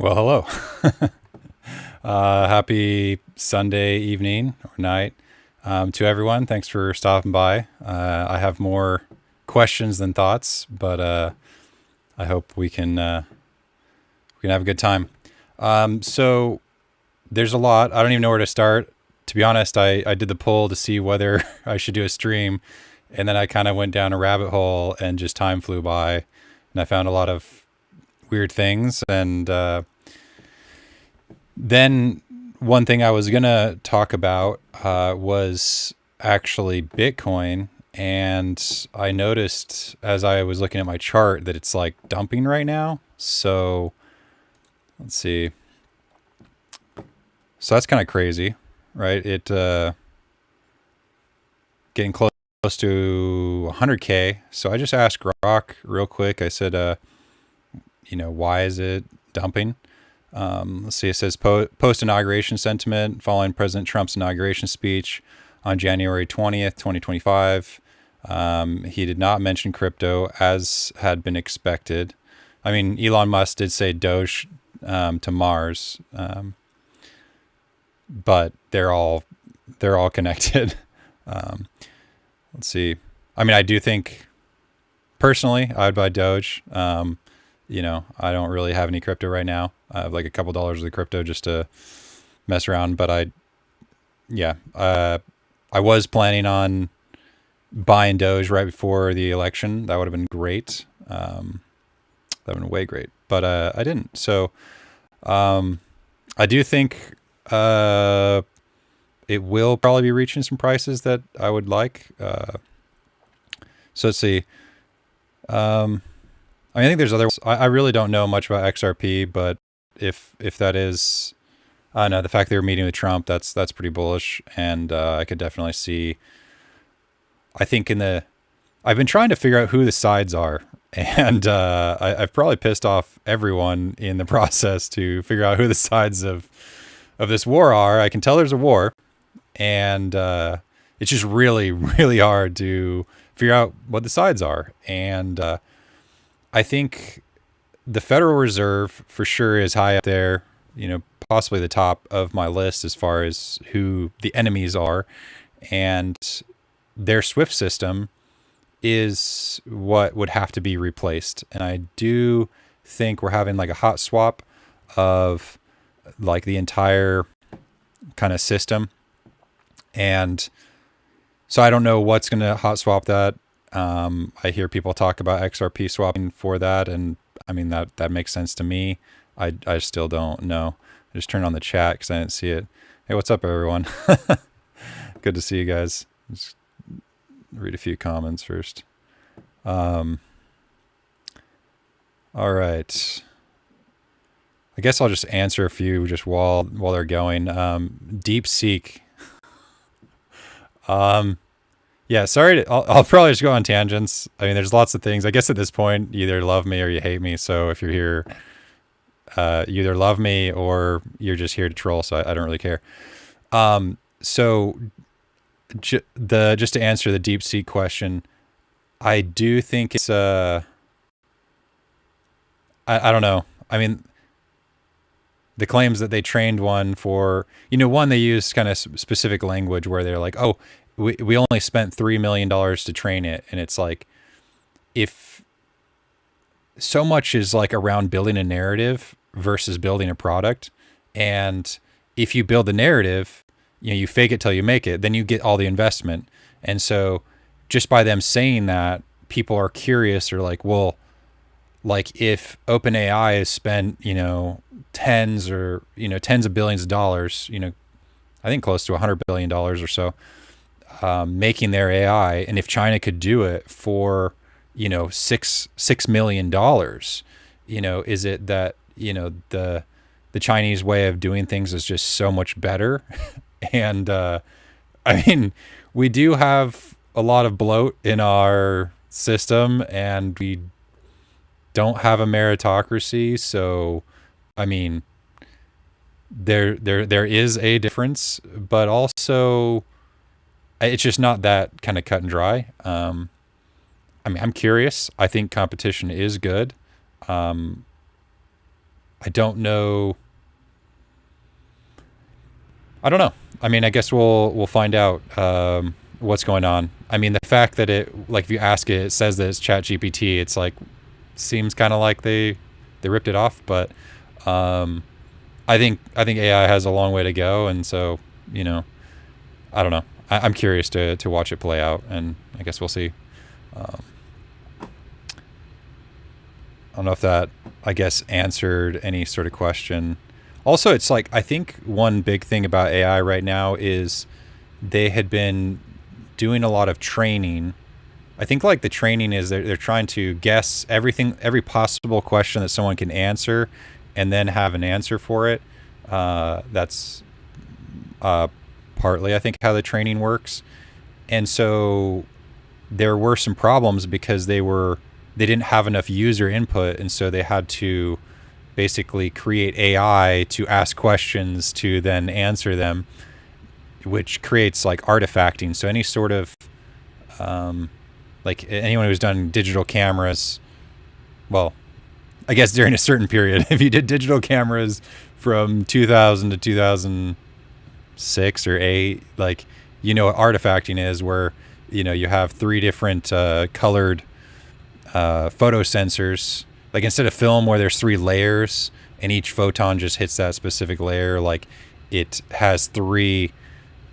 Well, hello. Happy Sunday evening or night to everyone. Thanks for stopping by. I have more questions than thoughts, but I hope we can have a good time. So there's a lot. I don't even know where to start. To be honest, I did the poll to see whether I should do a stream, and then I kind of went down a rabbit hole, and just time flew by, and I found a lot of weird things. And then one thing I was gonna talk about was actually Bitcoin, and I noticed as I was looking at my chart that it's like dumping right now. So let's see. So that's kind of crazy, right? It getting close to 100K. So I just asked Rock real quick. I said, why is it dumping? Let's see. It says post inauguration sentiment following President Trump's inauguration speech on January 20th, 2025. He did not mention crypto as had been expected. I mean, Elon Musk did say Doge to Mars, but they're all connected. Um, let's see. I mean, I do think personally I'd buy Doge. I don't really have any crypto right now. I have like a couple dollars of the crypto just to mess around, but I was planning on buying Doge right before the election. That would have been great. That would have been way great, but I didn't. So I do think it will probably be reaching some prices that I would like. So let's see. I think there's other. I really don't know much about XRP, but if that is, I don't know, the fact they were meeting with Trump, that's pretty bullish, and I could definitely see. I think I've been trying to figure out who the sides are, and I've probably pissed off everyone in the process to figure out who the sides of this war are. I can tell there's a war, and it's just really really hard to figure out what the sides are, and I think the Federal Reserve for sure is high up there, possibly the top of my list as far as who the enemies are. And their SWIFT system is what would have to be replaced. And I do think we're having like a hot swap of like the entire kind of system. And so I don't know what's going to hot swap that. I hear people talk about XRP swapping for that, and I mean that makes sense to me. I still don't know. I just turned on the chat because I didn't see it. Hey, what's up, everyone? Good to see you guys. Just read a few comments first. All right. I guess I'll just answer a few just while they're going. DeepSeek. Yeah, sorry. I'll probably just go on tangents. I mean, there's lots of things. I guess at this point, you either love me or you hate me. So if you're here, you either love me or you're just here to troll. So I don't really care. So just to answer the DeepSeek question, I do think it's I don't know. I mean, the claims that they trained one for, one, they use kind of specific language where they're like, oh, we only spent $3 million to train it. And it's like, if so much is like around building a narrative versus building a product. And if you build the narrative, you fake it till you make it, then you get all the investment. And so just by them saying that, people are curious or like, well, like if OpenAI has spent, tens of billions of dollars, I think close to $100 billion or so, making their AI, and if China could do it for $6 million, is it that the Chinese way of doing things is just so much better? And I mean, we do have a lot of bloat in our system, and we don't have a meritocracy. So I mean, there is a difference, but also it's just not that kind of cut and dry. I mean, I'm curious. I think competition is good. I don't know. I don't know. I mean, I guess we'll find out what's going on. I mean, the fact that it, like, if you ask it, it says that it's Chat GPT. It's like, seems kind of like they ripped it off, but um, I think AI has a long way to go, and so, you know, I don't know. I'm curious to watch it play out, and I guess we'll see. Um, I don't know if that, I guess, answered any sort of question. Also, it's like, I think one big thing about AI right now is they had been doing a lot of training. I think like the training is they're trying to guess everything, every possible question that someone can answer, and then have an answer for it. That's uh, partly, I think, how the training works. And so there were some problems because they didn't have enough user input, and so they had to basically create AI to ask questions to then answer them, which creates like artifacting. So any sort of like anyone who's done digital cameras, well, I guess during a certain period, if you did digital cameras from 2000 to 2006 or 8, like, you know what artifacting is, where, you know, you have three different colored photo sensors. Like, instead of film where there's three layers and each photon just hits that specific layer, like, it has three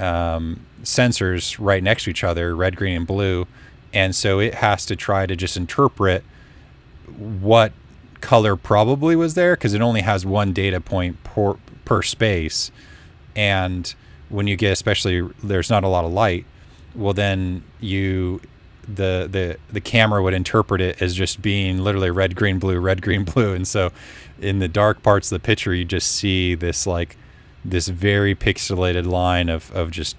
sensors right next to each other, red, green, and blue. And so it has to try to just interpret what color probably was there, because it only has one data point per space. And when you get, especially, there's not a lot of light, well, then the camera would interpret it as just being literally red, green, blue, red, green, blue. And so in the dark parts of the picture, you just see this, like, this very pixelated line of just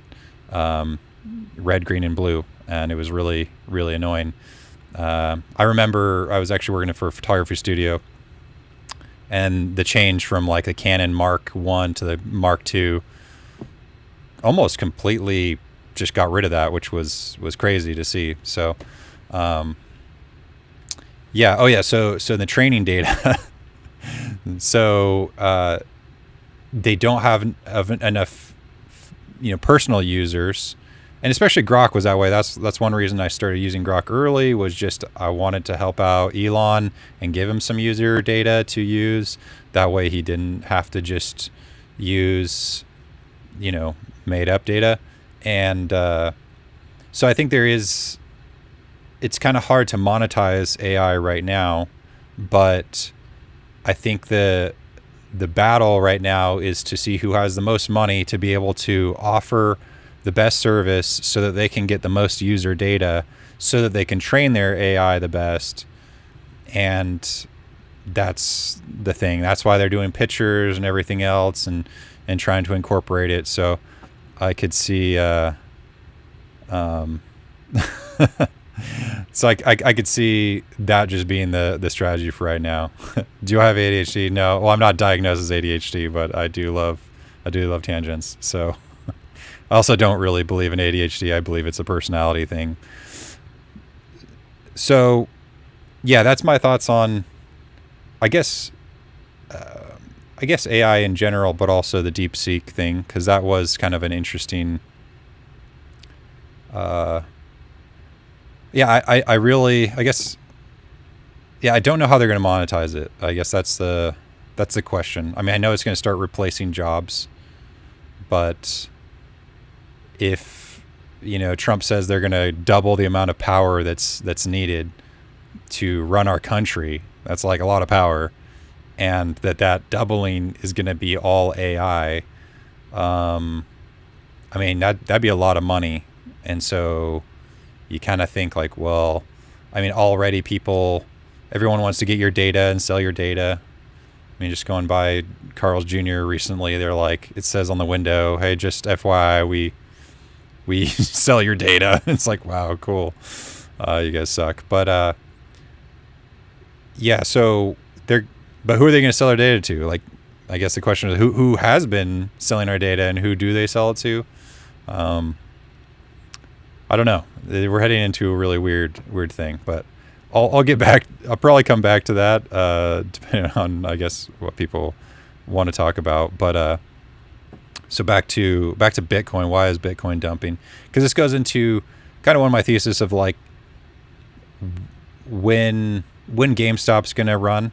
red, green, and blue. And it was really, really annoying. I remember I was actually working for a photography studio, and the change from like the Canon Mark 1 to the Mark 2 almost completely just got rid of that, which was crazy to see. So yeah. Oh yeah. So the training data. So they don't have enough, you know, personal users, and especially Grok was that way. That's one reason I started using Grok early, was just I wanted to help out Elon and give him some user data to use. That way he didn't have to just use, you know, made up data. And so I think it's kind of hard to monetize AI right now, but I think the battle right now is to see who has the most money to be able to offer the best service so that they can get the most user data so that they can train their AI the best. And that's the thing. That's why they're doing pictures and everything else, and trying to incorporate it. So I could see so I could see that just being the strategy for right now. Do I have ADHD? No. Well, I'm not diagnosed as ADHD, but I do love tangents. So I also don't really believe in ADHD. I believe it's a personality thing. So yeah, that's my thoughts on, I guess, AI in general, but also the DeepSeek thing, because that was kind of an interesting. Yeah, I really, I guess, yeah, I don't know how they're going to monetize it. I guess that's the question. I mean, I know it's going to start replacing jobs, but if, you know, Trump says they're going to double the amount of power that's needed to run our country, that's like a lot of power, and that doubling is going to be all AI. I mean, that'd be a lot of money. And so you kind of think like, well, I mean, already everyone wants to get your data and sell your data. I mean, just going by Carl's Jr. recently, they're like, it says on the window, hey, just FYI, we sell your data. It's like, wow, cool. You guys suck. But yeah, so but who are they going to sell their data to? Like, I guess the question is who has been selling our data, and who do they sell it to? I don't know. We're heading into a really weird thing. But I'll get back. I'll probably come back to that, depending on, I guess, what people want to talk about. But so back to Bitcoin. Why is Bitcoin dumping? Because this goes into kind of one of my thesis of like when GameStop's going to run.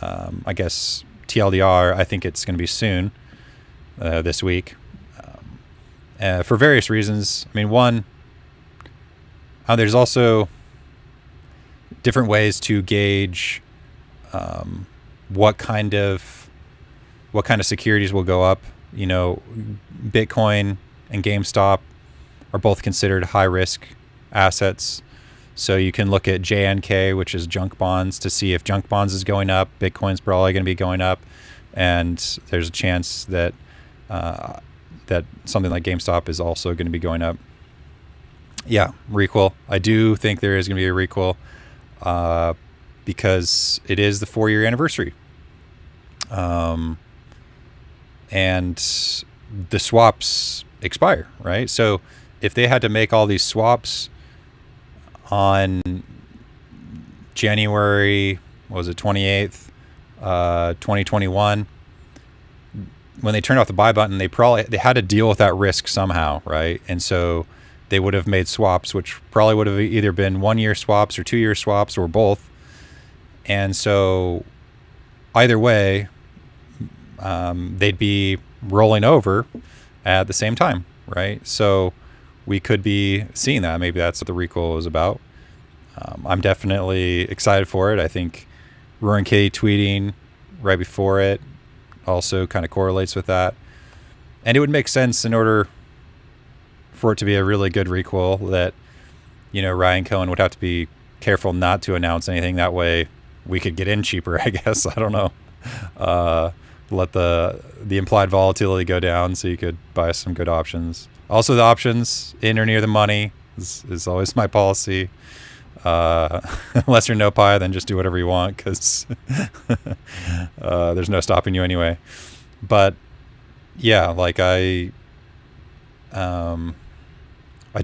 I guess TLDR. I think it's going to be soon, this week, for various reasons. I mean, one, there's also different ways to gauge what kind of securities will go up. You know, Bitcoin and GameStop are both considered high risk assets. So you can look at JNK, which is junk bonds, to see if junk bonds is going up. Bitcoin's probably going to be going up, and there's a chance that that something like GameStop is also going to be going up. Yeah, requel. I do think there is going to be a requel, because it is the 4-year anniversary. And the swaps expire, right? So if they had to make all these swaps on January, what was it, 28th, 2021, when they turned off the buy button, they had to deal with that risk somehow, right? And so they would have made swaps, which probably would have either been 1-year swaps or 2-year swaps or both. And so either way, they'd be rolling over at the same time, right? So we could be seeing that. Maybe that's what the requel is about. I'm definitely excited for it. I think Roaring Kitty tweeting right before it also kind of correlates with that. And it would make sense in order for it to be a really good requel that, you know, Ryan Cohen would have to be careful not to announce anything. That way we could get in cheaper, I guess. I don't know. Let the implied volatility go down so you could buy some good options. Also, the options in or near the money is always my policy. Unless you're no pie, then just do whatever you want, because there's no stopping you anyway. But yeah, like I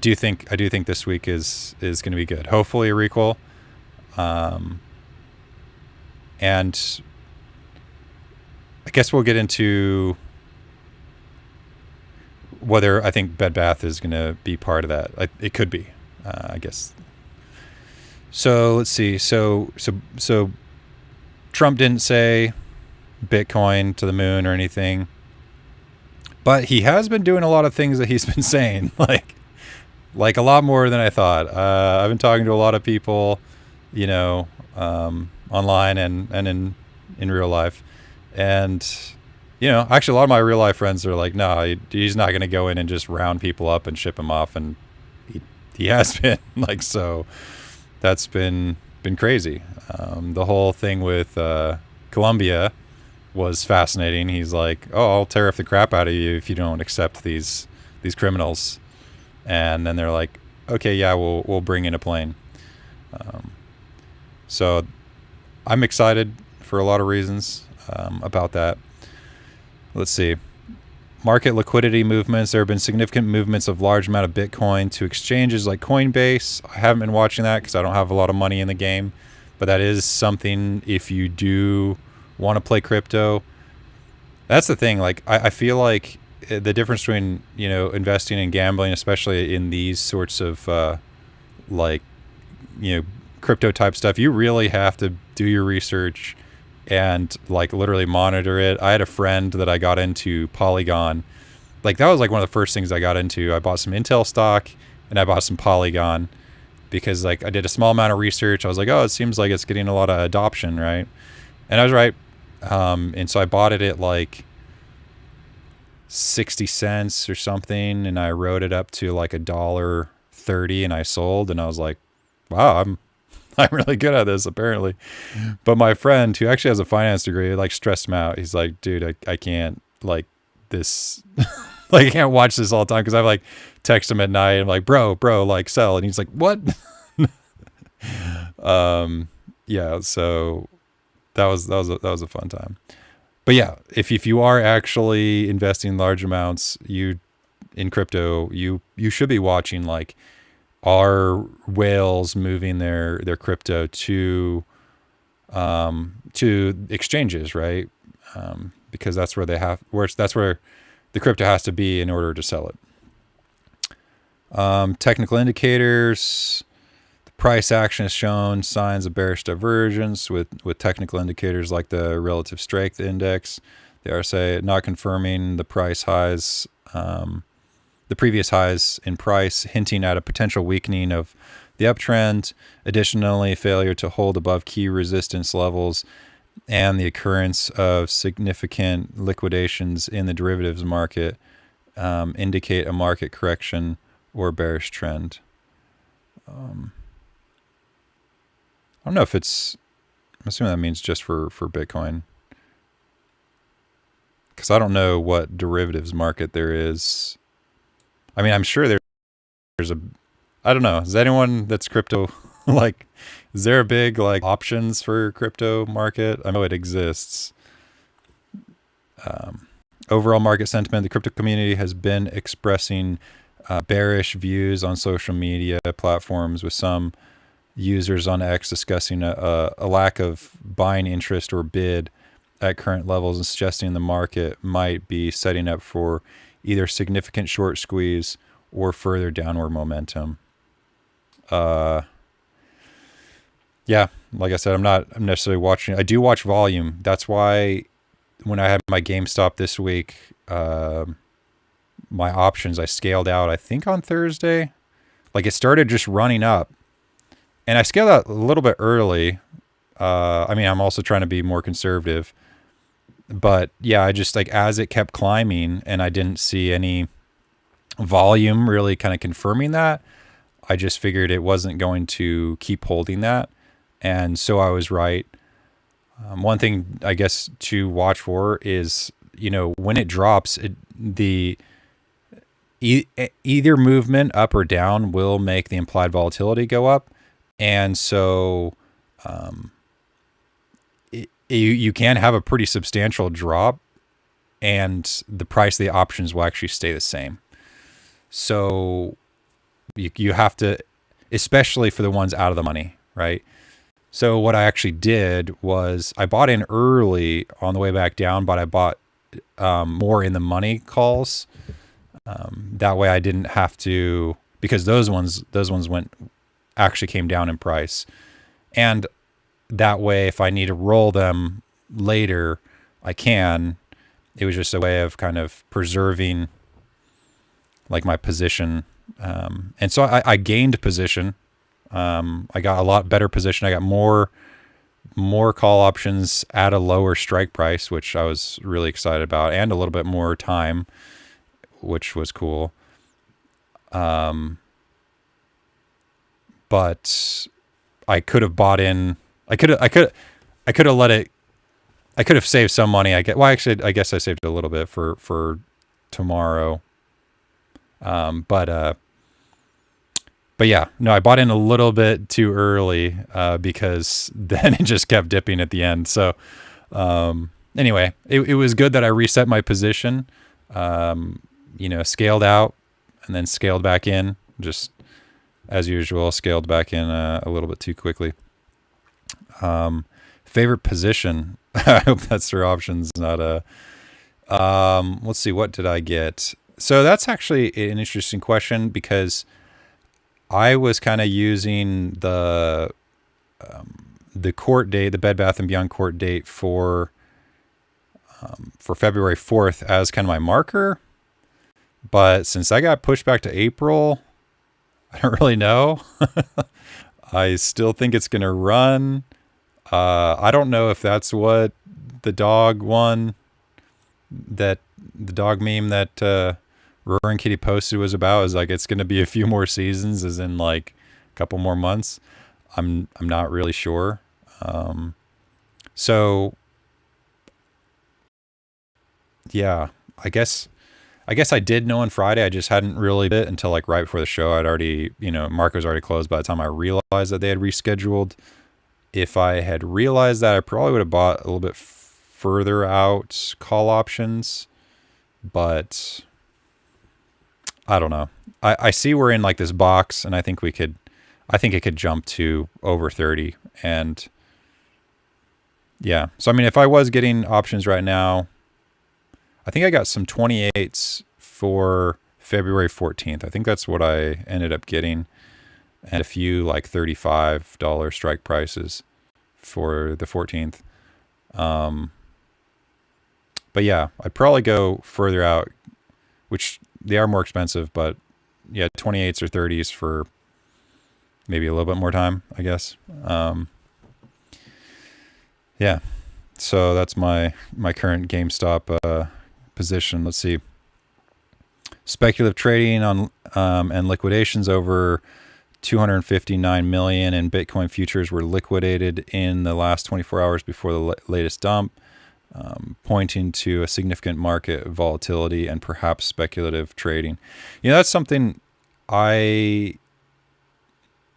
do think this week is going to be good. Hopefully a requel. And I guess we'll get into whether I think Bed Bath is going to be part of that. It could be, I guess. So let's see. So Trump didn't say Bitcoin to the moon or anything, but he has been doing a lot of things that he's been saying, like a lot more than I thought. I've been talking to a lot of people, you know, online and in real life. And, you know, actually a lot of my real life friends are like, no, he's not going to go in and just round people up and ship them off. And he has been, like, so that's been crazy. The whole thing with Colombia was fascinating. He's like, oh, I'll tariff the crap out of you if you don't accept these criminals. And then they're like, okay, yeah, we'll bring in a plane. So I'm excited for a lot of reasons about that. Let's see. Market liquidity movements. There have been significant movements of large amount of Bitcoin to exchanges like Coinbase. I haven't been watching that because I don't have a lot of money in the game, but that is something if you do want to play crypto. That's the thing. Like I feel like the difference between, you know, investing and gambling, especially in these sorts of like, you know, crypto type stuff, you really have to do your research and like literally monitor it. I had a friend that I got into Polygon. Like that was like one of the first things I got into. I bought some Intel stock and I bought some Polygon because like I did a small amount of research. I was like, oh, it seems like it's getting a lot of adoption, right? And I was right. And so I bought it at like 60 cents or something, and I rode it up to like $1.30 and I sold, and I was like, wow, I'm really good at this apparently. But my friend who actually has a finance degree, like stressed him out. He's like, dude, I can't like this, like I can't watch this all the time, because I like text him at night and I'm like, bro, like sell, and he's like, what? Yeah, so that was a fun time. But yeah, if you are actually investing large amounts in crypto, you should be watching like are whales moving their crypto to exchanges, right? Because that's where that's where the crypto has to be in order to sell it. Technical indicators. The price action has shown signs of bearish divergence with technical indicators like the relative strength index, the RSI, not confirming the price highs, the previous highs in price, hinting at a potential weakening of the uptrend. Additionally, failure to hold above key resistance levels and the occurrence of significant liquidations in the derivatives market indicate a market correction or bearish trend. I don't know if I'm assuming that means just for Bitcoin, because I don't know what derivatives market there is. I mean, I'm sure there's I don't know. Is anyone that's crypto like, is there a big like options for crypto market? I know it exists. Overall market sentiment, the crypto community has been expressing bearish views on social media platforms, with some users on X discussing a lack of buying interest or bid at current levels and suggesting the market might be setting up for either significant short squeeze or further downward momentum. Yeah, like I said, I'm not necessarily watching. I do watch volume. That's why when I had my GameStop this week, my options, I scaled out, I think on Thursday. Like it started just running up. And I scaled out a little bit early. I mean, I'm also trying to be more conservative. But yeah, I just like as it kept climbing and I didn't see any volume really kind of confirming that, I just figured it wasn't going to keep holding that. And so I was right. One thing I guess to watch for is, when it drops, either movement up or down will make the implied volatility go up. And so you can have a pretty substantial drop and the price of the options will actually stay the same. So you have to, especially for the ones out of the money, right? So what I actually did was I bought in early on the way back down, but I bought more in the money calls. That way I didn't have to, because those ones actually came down in price. And that way, if I need to roll them later, I can. It was just a way of kind of preserving like my position. And so I gained position. I got a lot better position. I got more call options at a lower strike price, which I was really excited about, and a little bit more time, which was cool. But I could have bought in. I could have let it. I could have saved some money. I guess I saved a little bit for tomorrow. But yeah, no, I bought in a little bit too early because then it just kept dipping at the end. So anyway, it was good that I reset my position. Scaled out and then scaled back in, just as usual, scaled back in a little bit too quickly. Favorite position. I hope that's their options, not a, let's see, what did I get? So that's actually an interesting question because I was kind of using the court date, the Bed Bath & Beyond court date for February 4th as kind of my marker. But since I got pushed back to April, I don't really know. I still think it's going to run. I don't know if that's what the dog one, that the dog meme that Roaring Kitty posted was about, is like it's going to be a few more seasons, as in like a couple more months. I'm not really sure. So yeah, I guess I did know on Friday. I just hadn't really bit until like right before the show. I'd already, market was already closed by the time I realized that they had rescheduled. If I had realized that, I probably would have bought a little bit further out call options, but I don't know. I see we're in like this box, and I think it could jump to over 30. And yeah, so I mean, if I was getting options right now, I think I got some 28s for February 14th. I think that's what I ended up getting, and a few like $35 strike prices for the 14th. But yeah, I'd probably go further out, which they are more expensive, but yeah, 28s or 30s for maybe a little bit more time, I guess. Yeah, so that's my current GameStop position. Let's see. Speculative trading on and liquidations over 259 million in Bitcoin futures were liquidated in the last 24 hours before the latest dump, pointing to a significant market volatility and perhaps speculative trading. You know, that's something I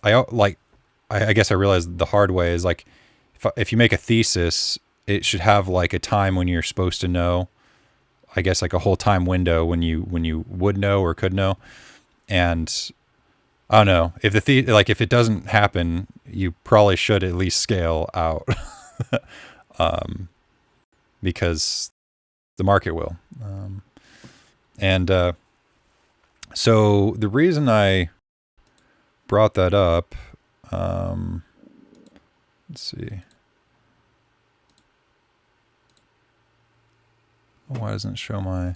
like. I guess I realized the hard way is like, if you make a thesis, it should have like a time when you're supposed to know. I guess like a whole time window when you would know or could know. And I don't know if like if it doesn't happen, you probably should at least scale out, because the market will. And so the reason I brought that up, let's see. Why doesn't it show my...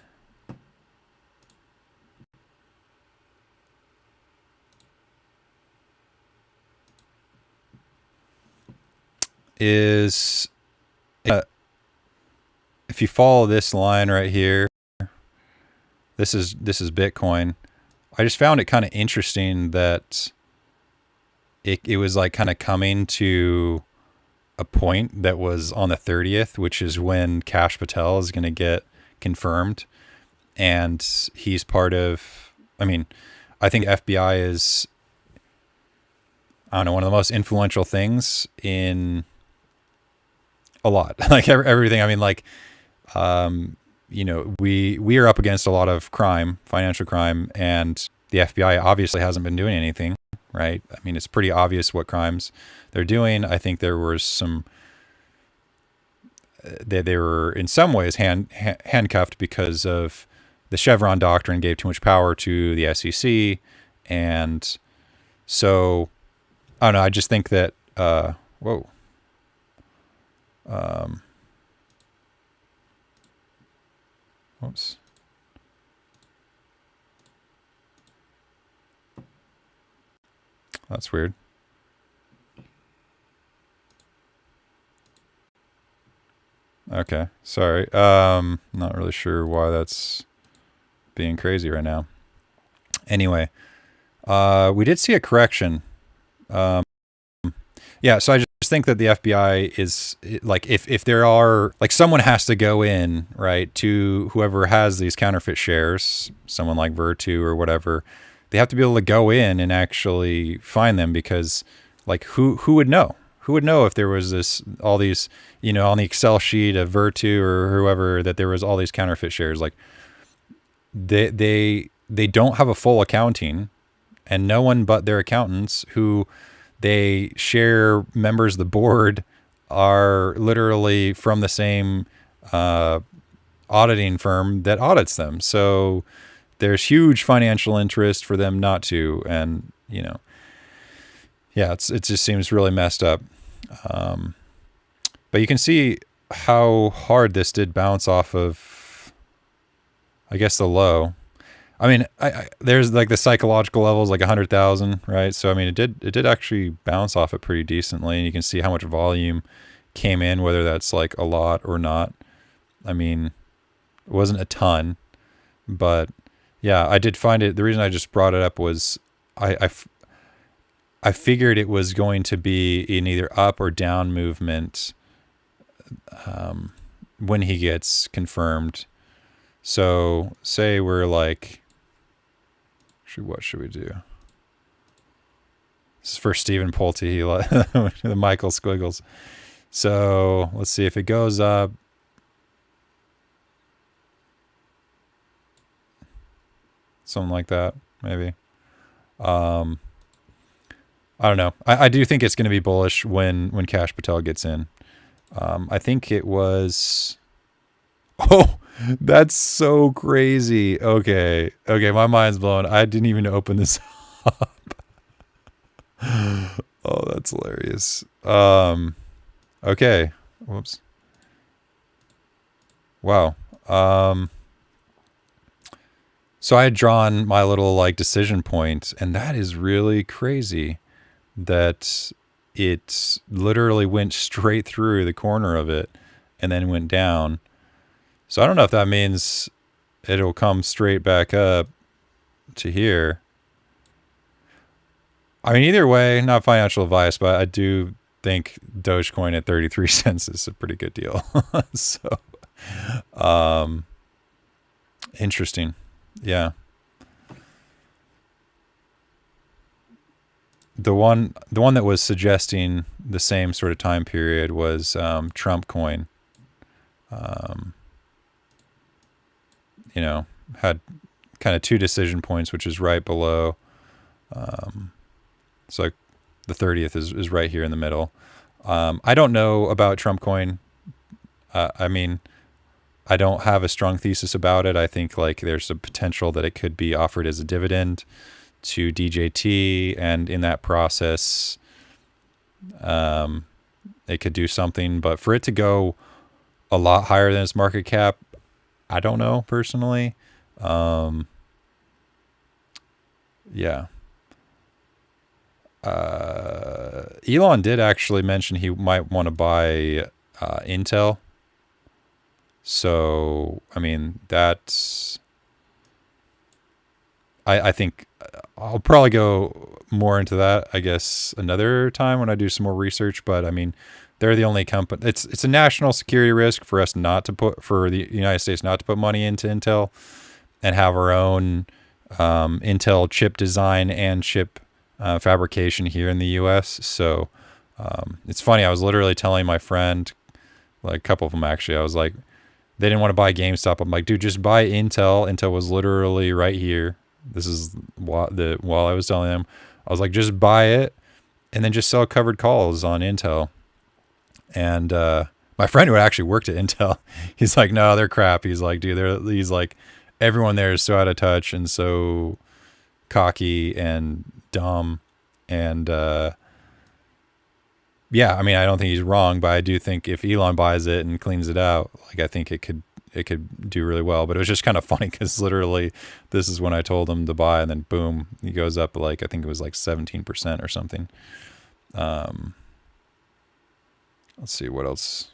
is if you follow this line right here, this is Bitcoin. I just found it kind of interesting that it was like kind of coming to a point that was on the 30th, which is when Kash Patel is going to get confirmed. And he's part of, I mean, I think FBI is, I don't know, one of the most influential things in a lot, like everything. I mean, like, you know, we are up against a lot of crime, financial crime, and the FBI obviously hasn't been doing anything, right? I mean, it's pretty obvious what crimes they're doing. I think there was some, they were in some ways handcuffed because of the Chevron doctrine gave too much power to the SEC. And so, I don't know, I just think that, whoa. Oops. That's weird. Okay, sorry. Not really sure why that's being crazy right now. Anyway, we did see a correction. Yeah, so I just think that the FBI is like, if there are, like, someone has to go in, right, to whoever has these counterfeit shares, someone like Virtu or whatever, they have to be able to go in and actually find them, because like who would know? Who would know if there was all these, you know, on the Excel sheet of Virtu or whoever, that there was all these counterfeit shares? Like, they don't have a full accounting, and no one but their accountants, who they share members of the board, are literally from the same auditing firm that audits them. So there's huge financial interest for them not to. And, you know, yeah, it just seems really messed up. But you can see how hard this did bounce off of, I guess, the low. I mean, there's like the psychological levels, like 100,000, right? So I mean, it did actually bounce off it pretty decently, and you can see how much volume came in, whether that's like a lot or not. I mean, it wasn't a ton, but yeah, I did find it. The reason I just brought it up was I figured it was going to be in either up or down movement when he gets confirmed. So say we're like, what should we do? This is for Stephen Pulte, the Michael Squiggles. So let's see if it goes up. Something like that. maybe. Um, I don't know. I do think it's going to be bullish when Cash Patel gets in. I think it was. Oh, that's so crazy. Okay, okay, my mind's blown. I didn't even open this up. Oh, that's hilarious. Okay. Whoops. Wow. Um, so I had drawn my little like decision point, and that is really crazy that it literally went straight through the corner of it and then went down. So I don't know if that means it'll come straight back up to here. I mean, either way, not financial advice, but I do think Dogecoin at 33 cents is a pretty good deal. So, um, interesting. Yeah. The one that was suggesting the same sort of time period was Trump coin. Um, had kind of two decision points, which is right below. So the 30th is right here in the middle. I don't know about Trump coin. I mean, I don't have a strong thesis about it. I think like there's a potential that it could be offered as a dividend to DJT, and in that process, it could do something. But for it to go a lot higher than its market cap, I don't know personally. Yeah. Elon did actually mention he might want to buy Intel. So, I mean, that's. I think I'll probably go more into that, I guess, another time when I do some more research. But I mean, they're the only company. It's a national security risk for us not to put, for the United States not to put money into Intel and have our own Intel chip design and chip fabrication here in the U.S. So it's funny. I was literally telling my friend, like a couple of them actually, I was like, they didn't want to buy GameStop. I'm like, dude, just buy Intel. Intel was literally right here. This is while I was telling them, I was like, just buy it and then just sell covered calls on Intel. And my friend who actually worked at Intel, he's like, no, they're crap. He's like, dude, he's like, everyone there is so out of touch and so cocky and dumb. And yeah, I mean, I don't think he's wrong, but I do think if Elon buys it and cleans it out, like I think it could do really well. But it was just kind of funny because literally this is when I told him to buy, and then boom, he goes up like, I think it was like 17% or something. Let's see what else.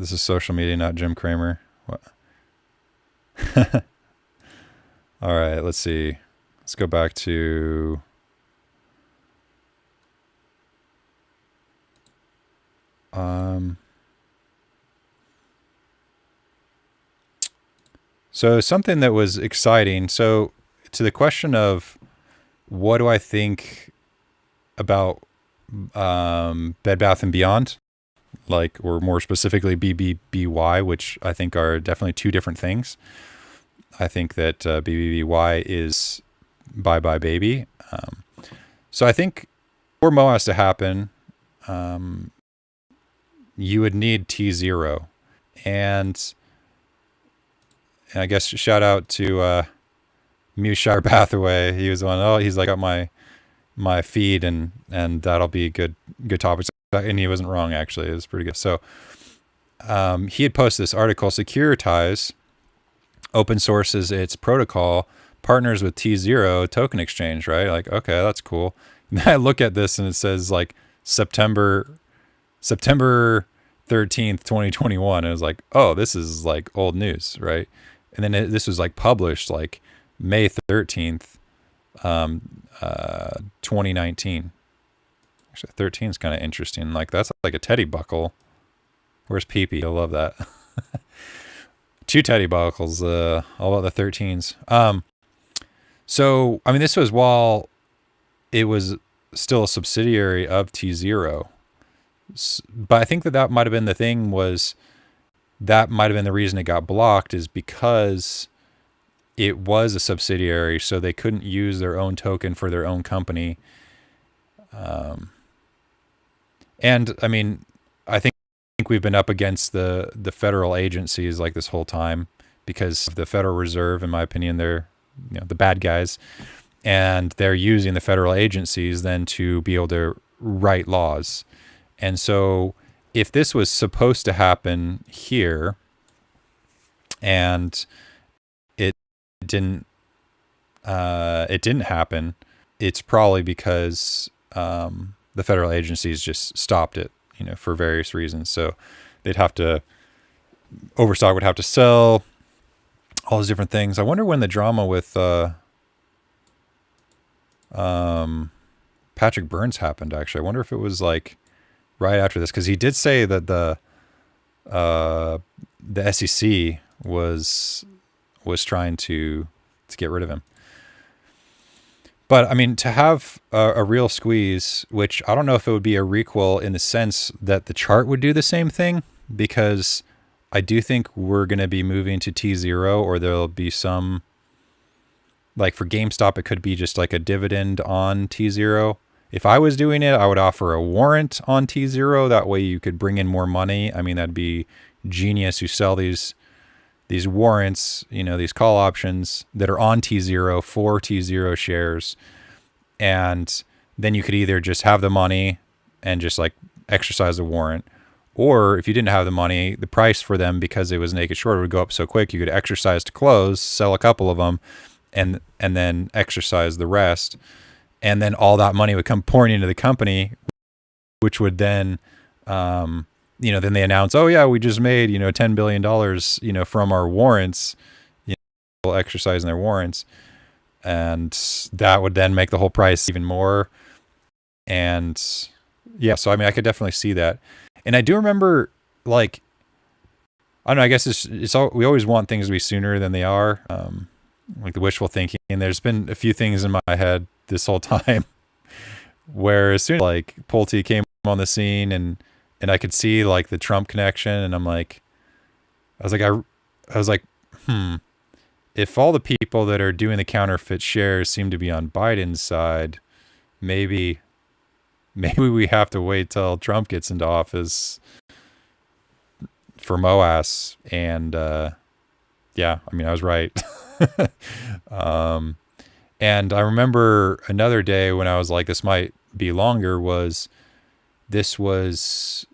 This is social media, not Jim Cramer. What? All right, let's see. Let's go back to so something that was exciting. So to the question of what do I think about Bed Bath and Beyond, like, or more specifically BBBY, which I think are definitely two different things. I think that BBBY is Bye Bye Baby. So I think for MOAS to happen, you would need T0. And I guess shout out to Mushire Bathaway. He was on, he's like got my feed, and that'll be good topics. And he wasn't wrong, actually. It was pretty good. So he had posted this article, Securitize open sources its protocol, partners with T0 token exchange, right? Like, okay, that's cool. And then I look at this and it says like September 13th, 2021. And it was like, oh, this is like old news, right? And then this was like published like May 13th, 2019. Actually, 13 is kind of interesting. Like, that's like a teddy buckle. Where's Pee-Pee? I love that. Two teddy buckles, all about the 13s. So, I mean, this was while it was still a subsidiary of T Zero. But I think that might have been the thing, was that might have been the reason it got blocked, is because it was a subsidiary, so they couldn't use their own token for their own company. And I mean, I think we've been up against the federal agencies like this whole time, because the Federal Reserve, in my opinion, they're the bad guys, and they're using the federal agencies then to be able to write laws. And so if this was supposed to happen here and it didn't happen, it's probably because the federal agencies just stopped it, for various reasons. So they'd have to, Overstock would have to sell, all those different things. I wonder when the drama with Patrick Burns happened, actually. I wonder if it was like right after this, because he did say that the SEC was trying to get rid of him. But I mean, to have a real squeeze, which I don't know if it would be a requel in the sense that the chart would do the same thing, because I do think we're going to be moving to T0, or there'll be some, like for GameStop, it could be just like a dividend on T0. If I was doing it, I would offer a warrant on T0. That way you could bring in more money. I mean, that'd be genius. You sell these warrants, these call options that are on T0 for T0 shares. And then you could either just have the money and just like exercise the warrant, or if you didn't have the money, the price for them, because it was naked short, would go up so quick, you could exercise to close, sell a couple of them, and then exercise the rest. And then all that money would come pouring into the company, which would then, then they announce, oh yeah, we just made, $10 billion, from our warrants, exercising their warrants. And that would then make the whole price even more. And yeah, so I mean, I could definitely see that. And I do remember, like, I don't know, I guess it's all, we always want things to be sooner than they are. Like the wishful thinking. And there's been a few things in my head this whole time where as soon as like Pulte came on the scene and I could see like the Trump connection, and I was like, if all the people that are doing the counterfeit shares seem to be on Biden's side, maybe we have to wait till Trump gets into office for MOAS. And yeah, I mean, I was right. And I remember another day when I was like, this might be longer, this was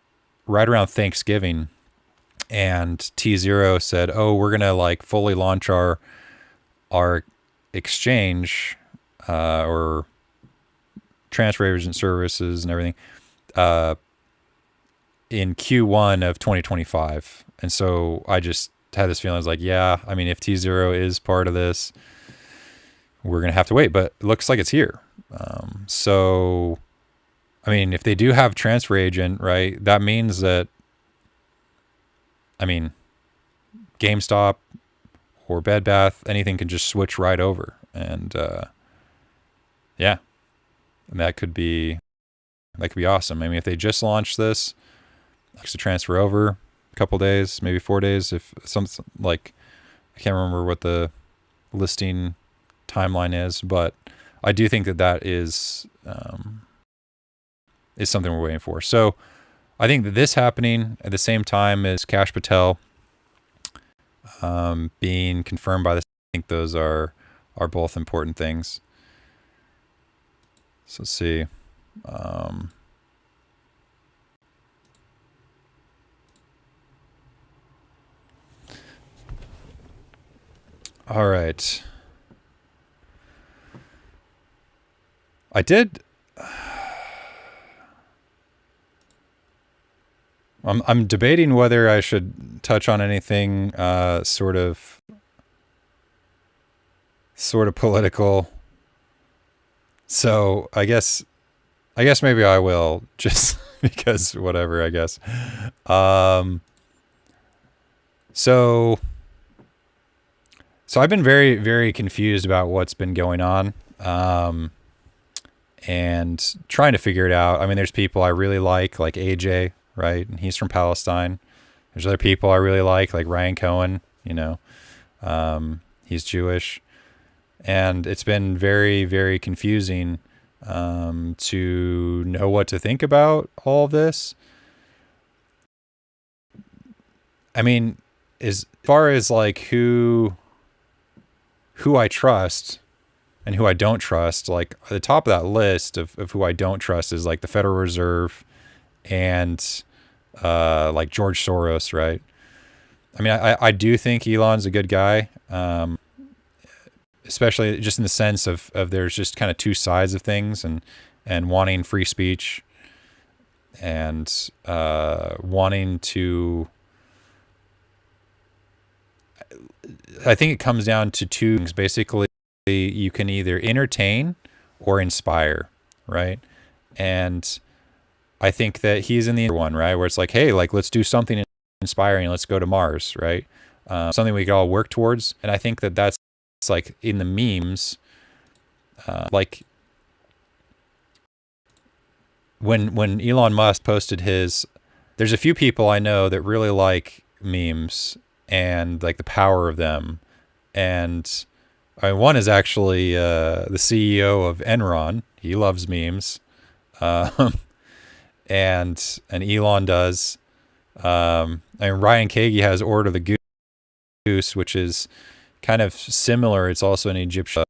right around Thanksgiving, and T0 said, oh, we're going to like fully launch our exchange, or transfer agent services and everything, in Q1 of 2025. And so I just had this feeling, I was like, yeah, I mean, if T0 is part of this, we're going to have to wait, but it looks like it's here. So, I mean, if they do have transfer agent, right, that means that, I mean, GameStop or Bed Bath, anything can just switch right over. And, yeah, and that could be awesome. I mean, if they just launched this, to transfer over a couple days, maybe 4 days, if something like, I can't remember what the listing timeline is, but I do think that is something we're waiting for. So I think that this happening at the same time as Kash Patel being confirmed by this, I think those are both important things. So let's see. All right. I did. I'm debating whether I should touch on anything sort of political. So I guess maybe I will, just because whatever, I guess. So I've been very, very confused about what's been going on. and trying to figure it out. I mean, there's people I really like AJ, right? And he's from Palestine. There's other people I really like Ryan Cohen, he's Jewish. And it's been very, very confusing to know what to think about all of this. I mean, as far as like who I trust and who I don't trust, like at the top of that list of who I don't trust is like the Federal Reserve and like George Soros, right? I mean, I do think Elon's a good guy, especially just in the sense of there's just kind of two sides of things, and wanting free speech and wanting to. I think it comes down to two things. Basically, you can either entertain or inspire, right? And I think that he's in the one, right, where it's like, hey, like let's do something inspiring, let's go to Mars, right? Something we could all work towards. And I think that that's like in the memes, like when Elon Musk posted his, there's a few people I know that really like memes and like the power of them. And one is actually the CEO of Enron. He loves memes. And Elon does. And Ryan Kagi has Order of the Goose, which is kind of similar. It's also an Egyptian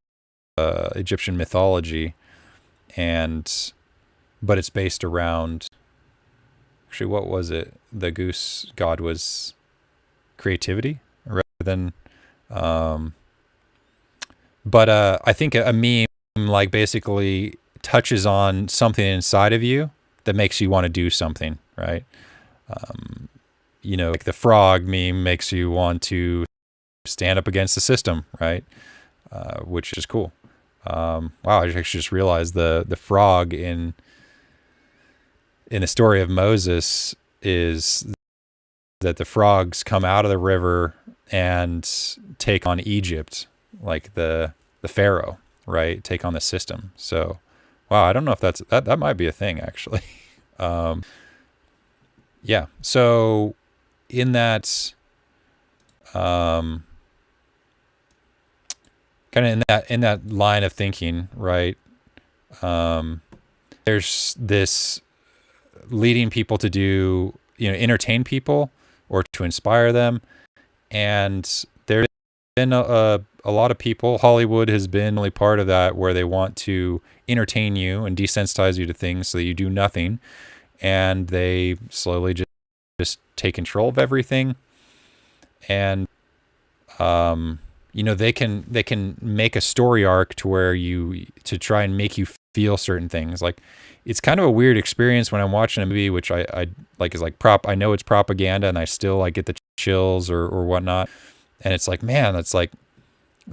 mythology, but it's based around. Actually, what was it? The goose god was creativity rather than. But I think a meme like basically touches on something inside of you that makes you want to do something, right? Like the frog meme makes you want to stand up against the system, right? Which is cool. Wow, I actually just realized the frog in the story of Moses is that the frogs come out of the river and take on Egypt, like the Pharaoh, right? Take on the system. So, wow, I don't know if that might be a thing actually. Yeah. So in that, kind of in that line of thinking, right? There's this leading people to do, entertain people or to inspire them. And there's been a lot of people, Hollywood has been only part of that, where they want to entertain you and desensitize you to things so that you do nothing. And they slowly just take control of everything. And, they can make a story arc to where to try and make you feel certain things. Like, it's kind of a weird experience when I'm watching a movie, which I like is like I know it's propaganda and I still like get the chills or whatnot. And it's like, man, that's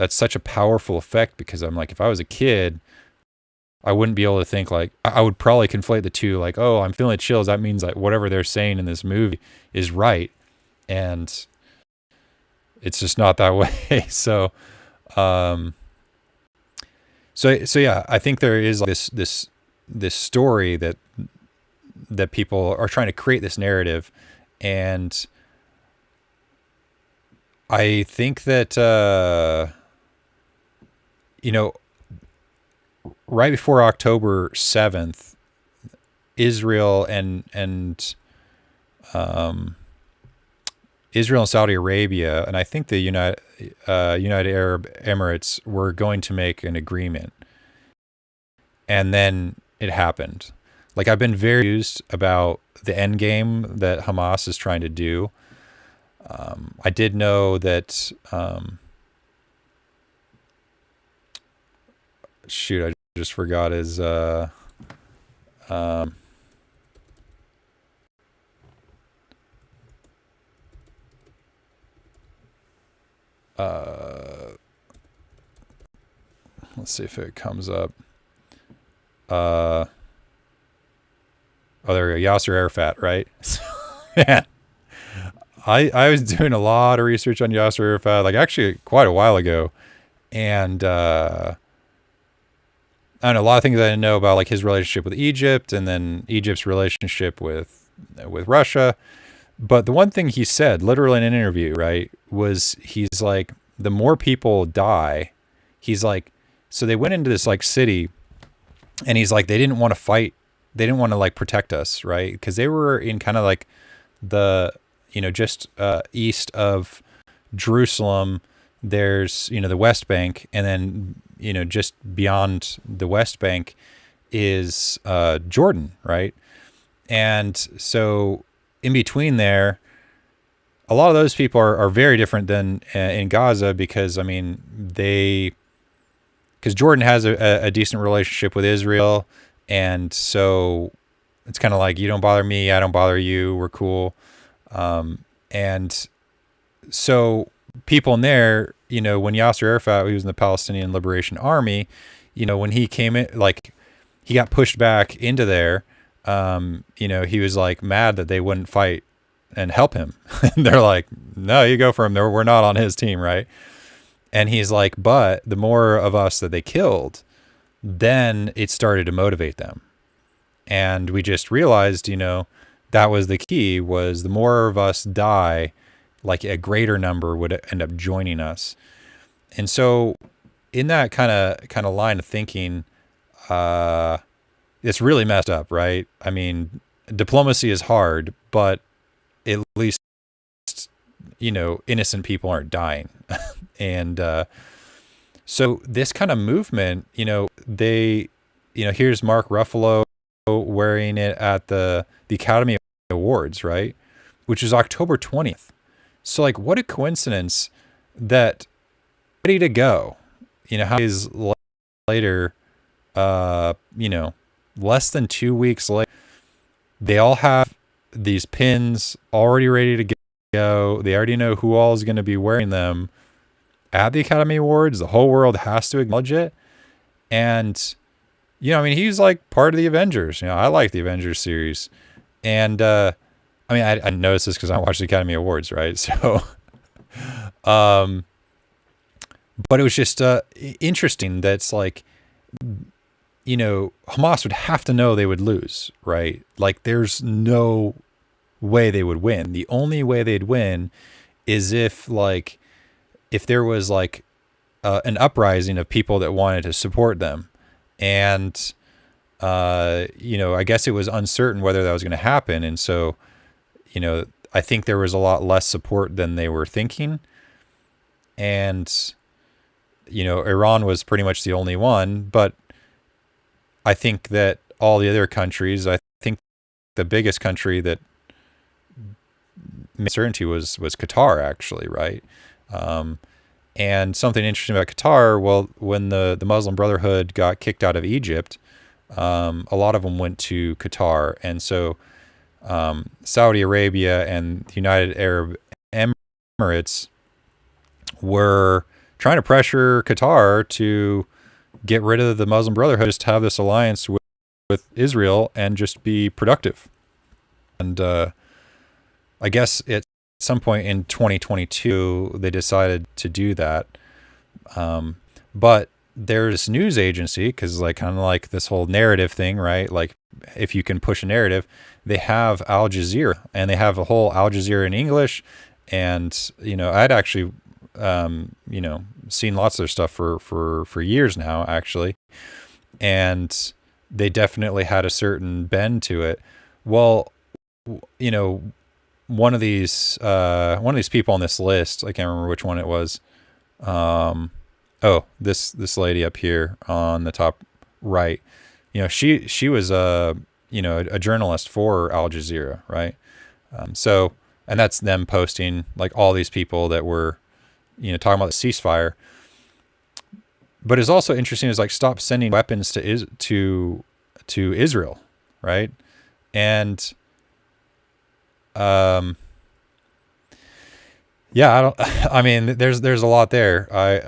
such a powerful effect, because I'm like, if I was a kid, I wouldn't be able to think like, I would probably conflate the two, like, oh, I'm feeling chills. That means like whatever they're saying in this movie is right. And it's just not that way. So yeah, I think there is this story that people are trying to create this narrative. And I think that, right before October 7th, Israel and Saudi Arabia, and I think the United Arab Emirates were going to make an agreement. And then it happened. Like, I've been very confused about the end game that Hamas is trying to do. I did know that, shoot, I just forgot his, let's see if it comes up. Oh, there we go. Yasser Arafat, right? Man, I was doing a lot of research on Yasser Arafat, like actually quite a while ago. And I don't know, a lot of things I didn't know about, like his relationship with Egypt, and then Egypt's relationship with Russia. But the one thing he said, literally in an interview, right, was he's like, the more people die, he's like, so they went into this like city, and he's like, they didn't want to fight, they didn't want to like protect us, right, because they were in kind of like the, just east of Jerusalem. There's, the West Bank, and then, just beyond the West Bank is Jordan, right? And so in between there, a lot of those people are very different than in Gaza, because, I mean, because Jordan has a decent relationship with Israel. And so it's kind of like, you don't bother me, I don't bother you, we're cool. And so people in there, when Yasser Arafat, he was in the Palestinian Liberation Army, when he came in, like he got pushed back into there, he was like mad that they wouldn't fight and help him. And they're like, no, you go for him. We're not on his team, right? And he's like, but the more of us that they killed, then it started to motivate them. And we just realized, that was the key, was the more of us die, like a greater number would end up joining us. And so in that kind of line of thinking, it's really messed up, right? I mean, diplomacy is hard, but at least, innocent people aren't dying. And so this kind of movement, here's Mark Ruffalo wearing it at the Academy Awards, right? Which is October 20th. So like, what a coincidence that ready to go, how days later, less than 2 weeks later, they all have these pins already ready to go. They already know who all is going to be wearing them at the Academy Awards. The whole world has to acknowledge it. And, he's like part of the Avengers. I like the Avengers series. And, I noticed this because I watched the Academy Awards, right? So, but it was just interesting that's like, Hamas would have to know they would lose, right? Like, there's no way they would win. The only way they'd win is if there was like an uprising of people that wanted to support them. And, I guess it was uncertain whether that was going to happen. And so, I think there was a lot less support than they were thinking. And, Iran was pretty much the only one, but I think that all the other countries, I think the biggest country that made certainty was Qatar, actually, right? And something interesting about Qatar, well, when the Muslim Brotherhood got kicked out of Egypt, a lot of them went to Qatar. And so Saudi Arabia and the United Arab Emirates were trying to pressure Qatar to get rid of the Muslim Brotherhood, just have this alliance with Israel and just be productive. And I guess at some point in 2022, they decided to do that. But there's news agency, because like kind of like this whole narrative thing, right? Like if you can push a narrative, they have Al Jazeera, and they have a whole Al Jazeera in English. And, I'd actually, seen lots of their stuff for years now, actually. And they definitely had a certain bend to it. Well, one of these people on this list, I can't remember which one it was. This lady up here on the top right, she was a journalist for Al Jazeera, right? So, and that's them posting like all these people that were, talking about the ceasefire. But it's also interesting is like, stop sending weapons to Israel, right? And yeah, there's a lot there. I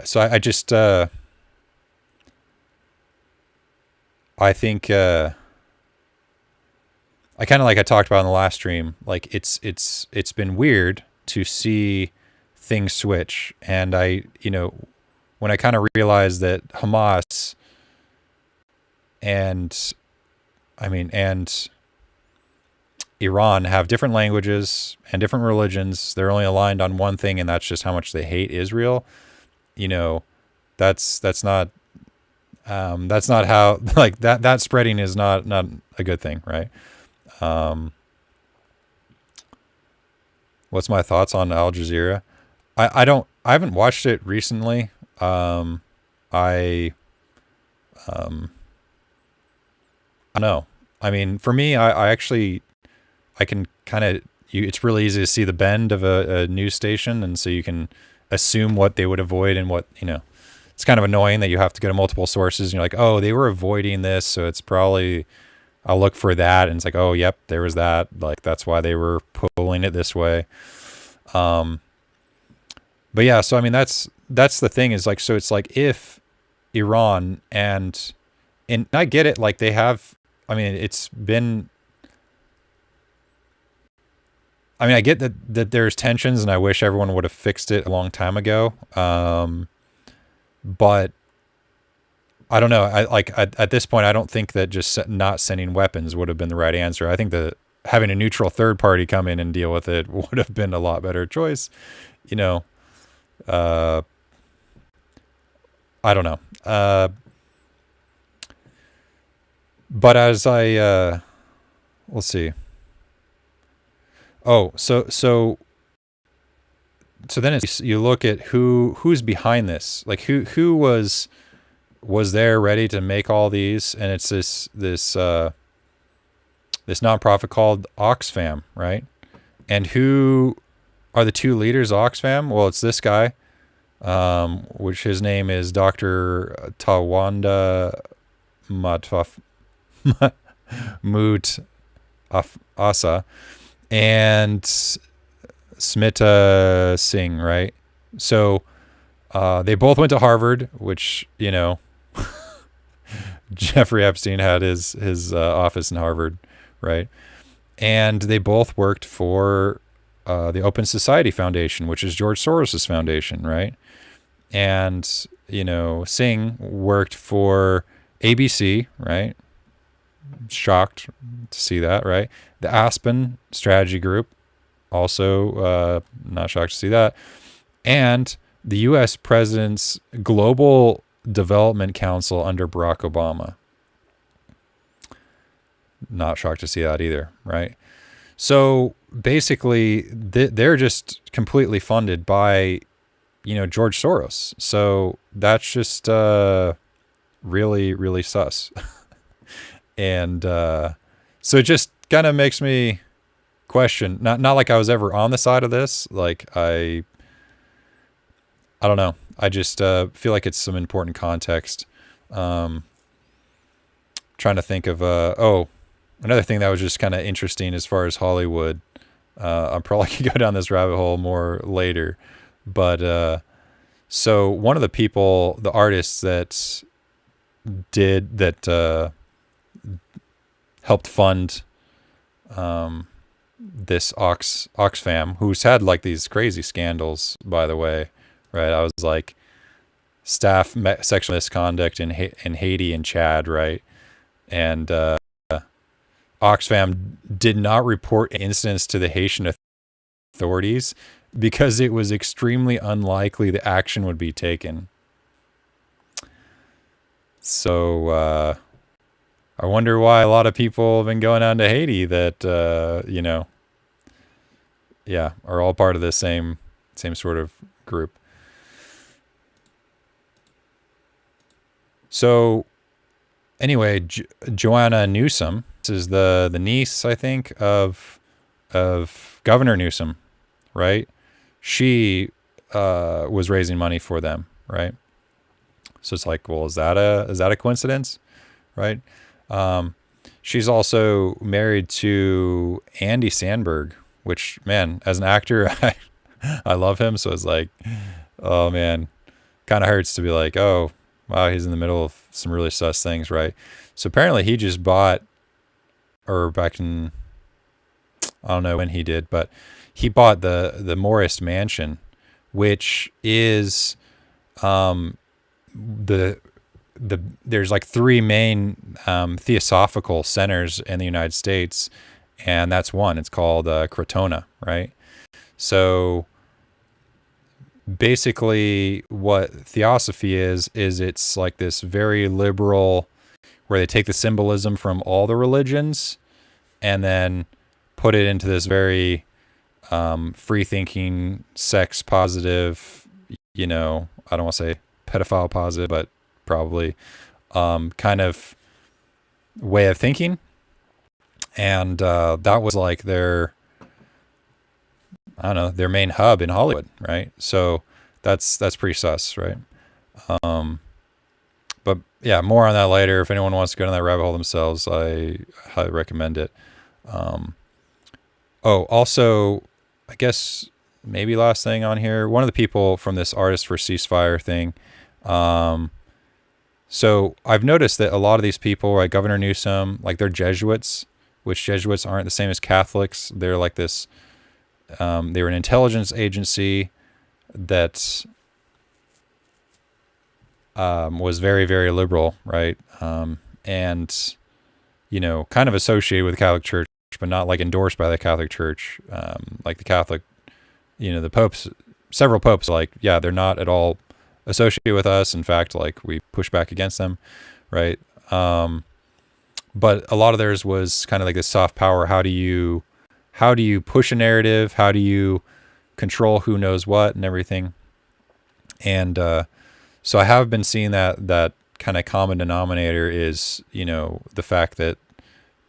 think I kind of, like I talked about in the last stream, like it's been weird to see things switch. And when I kind of realized that Hamas and I mean, and Iran have different languages and different religions. They're only aligned on one thing, and that's just how much they hate Israel. You know, that's not that's not how like that spreading is not a good thing, right? Um, what's my thoughts on Al Jazeera? I haven't watched it recently. I um, I don't know. I mean, for me, I actually I can kind of it's really easy to see the bend of a news station, and so you can assume what they would avoid and what It's kind of annoying that you have to go to multiple sources, and you're like, oh, they were avoiding this, so it's probably I'll look for that, and it's like, oh, yep, there was that. Like that's why they were pulling it this way. Um, but yeah, so I mean that's the thing is like so it's like if Iran and I get it, like they have. I mean, it's been I mean, I get that there's tensions, and I wish everyone would have fixed it a long time ago. But I don't know. I like at this point, I don't think that just not sending weapons would have been the right answer. I think that having a neutral third party come in and deal with it would have been a lot better choice. You know, uh, I don't know. But as let's see. Oh, so then it's you look at who's behind this, like who was there ready to make all these, and it's this nonprofit called Oxfam, right? And who are the two leaders of Oxfam? Well, it's this guy, which his name is Dr. Tawanda Mataf Mut Asa and Smita Singh, right? So they both went to Harvard, which Jeffrey Epstein had his office in Harvard, right? And they both worked for the Open Society Foundation, which is George Soros's foundation, right? And Singh worked for ABC, right? Shocked to see that, right? The Aspen Strategy Group, also not shocked to see that, and the U.S. President's Global Development Council under Barack Obama. Not shocked to see that either, right? So basically, they're just completely funded by, George Soros. So that's just really, really sus. And so it just kind of makes me question. Not like I was ever on the side of this. Like I don't know. I just feel like it's some important context. Trying to think of another thing that was just kind of interesting as far as Hollywood. I'm probably gonna go down this rabbit hole more later, but so one of the people, the artists that helped fund this Oxfam, who's had like these crazy scandals, by the way, right? I was like sexual misconduct in Haiti and Chad, right? And Oxfam did not report incidents to the Haitian authorities because it was extremely unlikely the action would be taken. So I wonder why a lot of people have been going on to Haiti that are all part of the same sort of group. So anyway, Joanna Newsom, this is the niece, I think, of Governor Newsom, right? She was raising money for them, right? So it's like, well, is that a coincidence, right? She's also married to Andy Samberg, which, man, as an actor, I love him. So it's like, oh man, kind of hurts to be like, oh wow, he's in the middle of some really sus things, right? So apparently he just bought, or back in, I don't know when he did, but he bought the Morris Mansion, which is the there's like three main theosophical centers in the United States, and that's one. It's called Crotona, right? So basically, what theosophy is it's like this very liberal, where they take the symbolism from all the religions and then put it into this very free thinking, sex positive, I don't want to say pedophile positive, but probably kind of way of thinking. And that was like their main hub in Hollywood, right? So that's pretty sus, right? But yeah, more on that later. If anyone wants to go down that rabbit hole themselves, I highly recommend it. Also, I guess maybe last thing on here, one of the people from this Artists for Ceasefire thing. So I've noticed that a lot of these people, like Governor Newsom, like they're Jesuits, which Jesuits aren't the same as Catholics. They're like this. They were an intelligence agency that was very, very liberal, right? And kind of associated with the Catholic Church, but not like endorsed by the Catholic Church. Like the Catholic, the popes, several popes, like, yeah, they're not at all associated with us. In fact, like we push back against them, right? But a lot of theirs was kind of like this soft power. How do you push a narrative? How do you control who knows what and everything? And so I have been seeing that kind of common denominator is, the fact that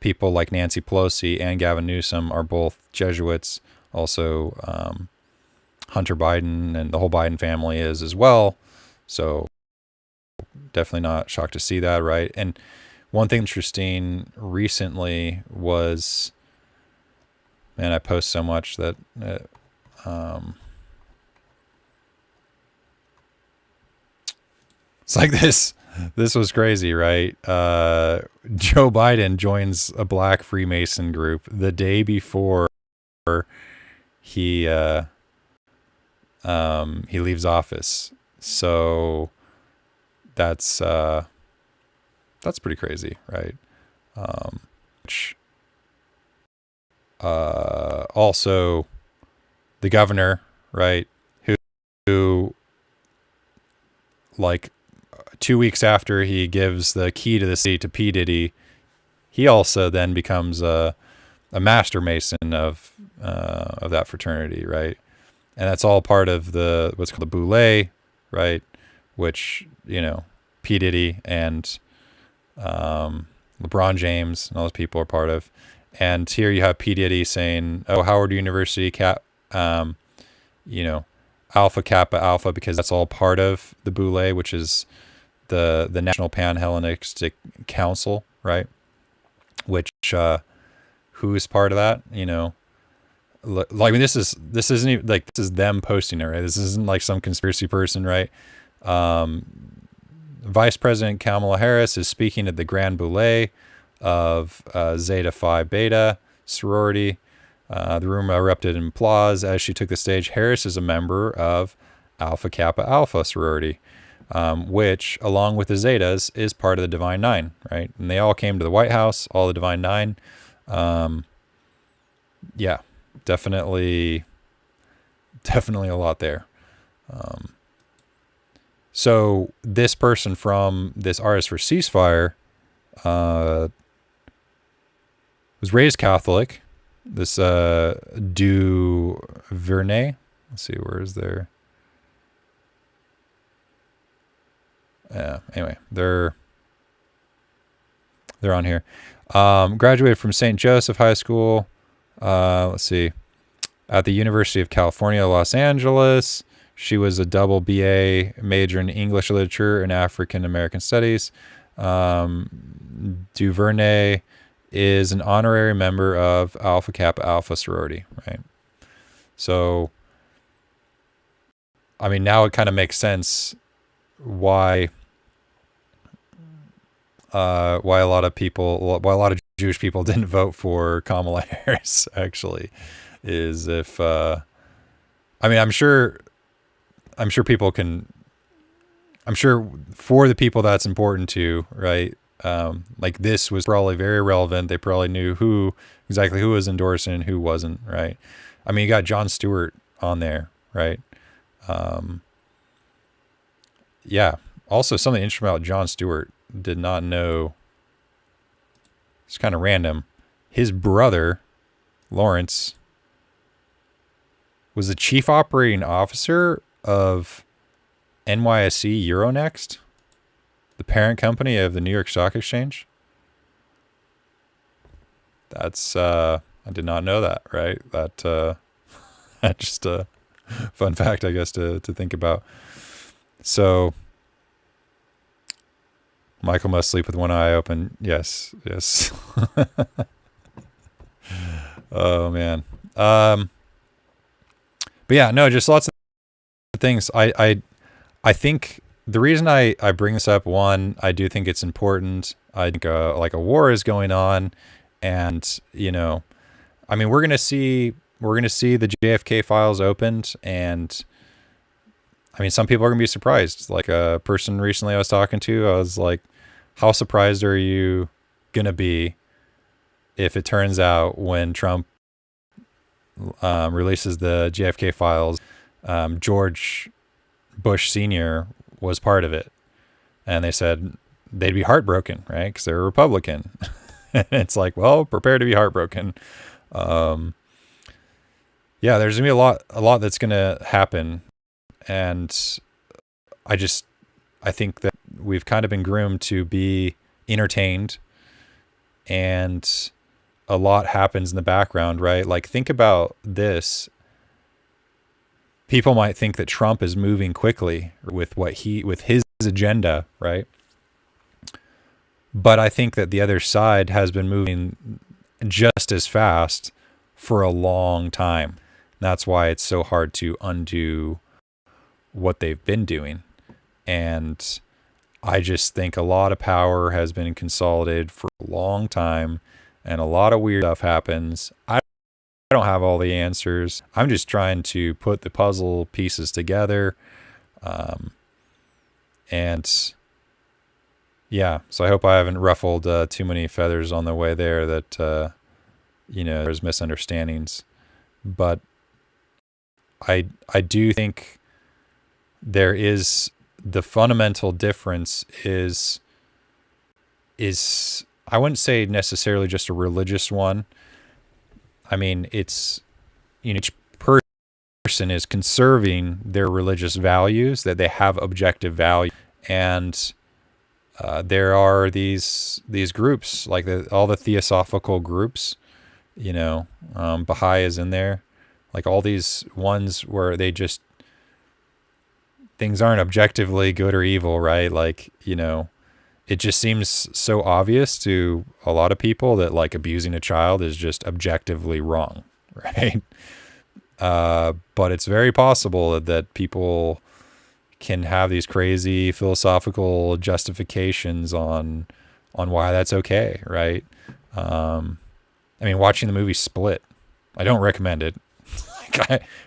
people like Nancy Pelosi and Gavin Newsom are both Jesuits. Also, Hunter Biden and the whole Biden family is as well. So definitely not shocked to see that, right? And one thing interesting recently was, man, I post so much that it's like this. This was crazy, right? Joe Biden joins a black Freemason group the day before he leaves office. So that's pretty crazy, right? Also, the governor, right, who like 2 weeks after he gives the key to the city to P. Diddy, he also then becomes a master mason of that fraternity, right? And that's all part of what's called the Boule, right? Which, P. Diddy and LeBron James and all those people are part of. And here you have P. Diddy saying, "Oh, Howard University, Alpha Kappa Alpha," because that's all part of the Boule, which is the National Pan-Hellenistic Council, right? Which who's part of that? Like, I mean, this isn't even like, this is them posting it, right? This isn't like some conspiracy person, right? Vice President Kamala Harris is speaking at the Grand Boule of Zeta Phi Beta sorority. The room erupted in applause as she took the stage. Harris is a member of Alpha Kappa Alpha sorority, which, along with the Zetas, is part of the Divine Nine, right? And they all came to the White House, all the Divine Nine. Yeah, definitely a lot there. So this person from this Artists for Ceasefire was raised Catholic. This Duvernay. Let's see, where is there? Yeah. Anyway, they're on here. Graduated from St. Joseph High School. Let's see, at the University of California, Los Angeles. She was a double BA major in English literature and African American studies. Duvernay is an honorary member of Alpha Kappa Alpha sorority, right? So, I mean, now it kind of makes sense why a lot of Jewish people didn't vote for Kamala Harris, actually, is if, I mean, I'm sure people can, I'm sure for the people that's important to, right? Like this was probably very relevant. They probably knew exactly who was endorsing and who wasn't, right? I mean, you got Jon Stewart on there, right? Um, yeah. Also, something interesting about Jon Stewart, did not know. It's kind of random. His brother, Lawrence, was the chief operating officer of NYSE Euronext, the parent company of the New York Stock Exchange. That's I did not know that, right? That's just a fun fact, I guess, to think about. So Michael must sleep with one eye open. Yes, yes. Oh man. But yeah, no, just lots of things. I think the reason I bring this up, one, I do think it's important. I think like a war is going on, and I mean, we're gonna see the JFK files opened, and I mean, some people are gonna be surprised. Like a person recently I was talking to, I was like, "How surprised are you gonna be if it turns out when Trump releases the JFK files, George Bush Sr. was part of it?" And they said they'd be heartbroken, right? Because they're a Republican. And it's like, well, prepare to be heartbroken. Um, yeah, there's gonna be a lot that's gonna happen, and I just, I think that we've kind of been groomed to be entertained, and a lot happens in the background, right? Like, think about this. People might think that Trump is moving quickly with his agenda, right? But I think that the other side has been moving just as fast for a long time. That's why it's so hard to undo what they've been doing. And I just think a lot of power has been consolidated for a long time, and a lot of weird stuff happens. I don't have all the answers. I'm just trying to put the puzzle pieces together. And yeah, so I hope I haven't ruffled too many feathers on the way there, that there's misunderstandings. But I do think there is, the fundamental difference is I wouldn't say necessarily just a religious one. I mean, it's, each person is conserving their religious values, that they have objective value, and there are these groups, like all the theosophical groups, Baha'i is in there, like all these ones where they just, things aren't objectively good or evil, right? Like, it just seems so obvious to a lot of people that like abusing a child is just objectively wrong, right? But it's very possible that people can have these crazy philosophical justifications on why that's okay, right? I mean, watching the movie Split, I don't recommend it.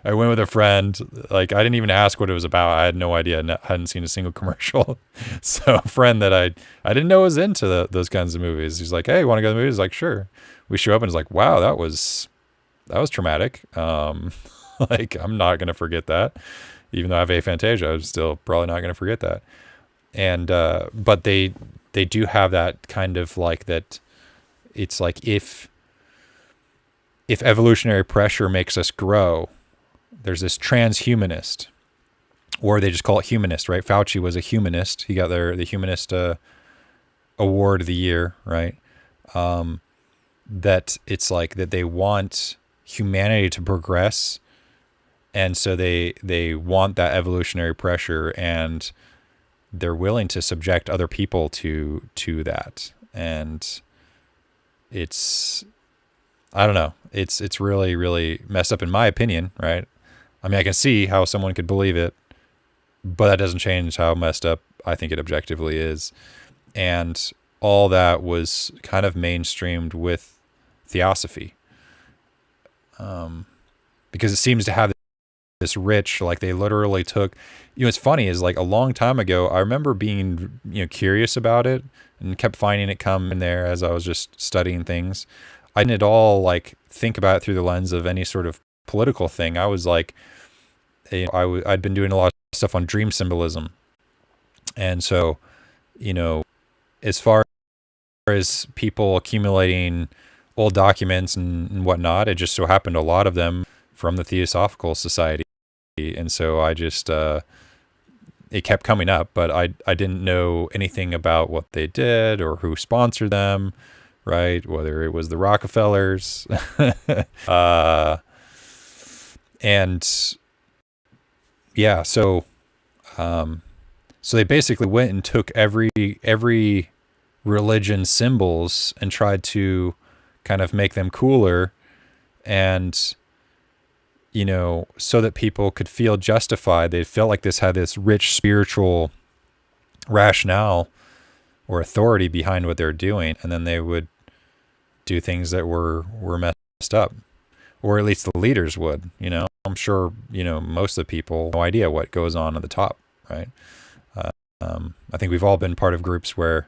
I went with a friend. Like, I didn't even ask what it was about. I had no idea. Hadn't seen a single commercial. So a friend that I didn't know was into those kinds of movies, he's like, "Hey, want to go to the movies?" Like, sure. We show up and it's like, wow, that was traumatic. Like, I'm not gonna forget that. Even though I have aphantasia, I'm still probably not gonna forget that. And but they do have that kind of like that. It's like if evolutionary pressure makes us grow, there's this transhumanist, or they just call it humanist, right? Fauci was a humanist. He got the humanist award of the year, right? That it's like that they want humanity to progress, and so they want that evolutionary pressure, and they're willing to subject other people to that. And it's, I don't know. It's really, really messed up in my opinion, right? I mean, I can see how someone could believe it, but that doesn't change how messed up I think it objectively is. And all that was kind of mainstreamed with theosophy, because it seems to have this rich, like they literally took, it's funny is like a long time ago, I remember being, curious about it and kept finding it come in there as I was just studying things. I didn't at all like think about it through the lens of any sort of political thing. I was like, I'd been doing a lot of stuff on dream symbolism. And so, as far as people accumulating old documents and whatnot, it just so happened a lot of them from the Theosophical Society. And so I just, it kept coming up, but I didn't know anything about what they did or who sponsored them, right? Whether it was the Rockefellers. uh, and yeah, so they basically went and took every religion symbols and tried to kind of make them cooler, and so that people could feel justified. They felt like this had this rich spiritual rationale or authority behind what they're doing, and then they would do things that were messed up, or at least the leaders would. I'm sure most of the people have no idea what goes on at the top, right? I think we've all been part of groups where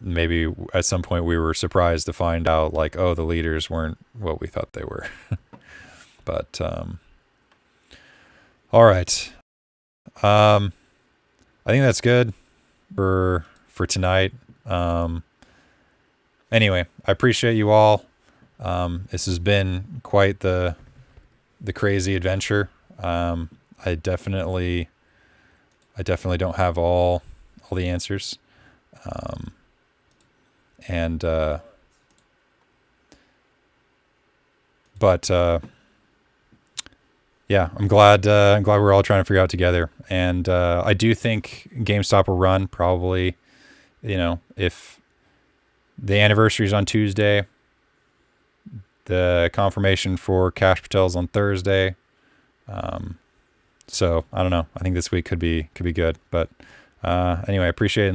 maybe at some point we were surprised to find out like, oh, the leaders weren't what we thought they were. But all right. I think that's good for tonight. Anyway, I appreciate you all. This has been quite the crazy adventure. I definitely don't have all the answers. But yeah, I'm glad we're all trying to figure out together. And I do think GameStop will run probably, if the anniversary is on Tuesday, the confirmation for Cash Patel's on Thursday. So I don't know. I think this week could be good. But anyway, I appreciate it.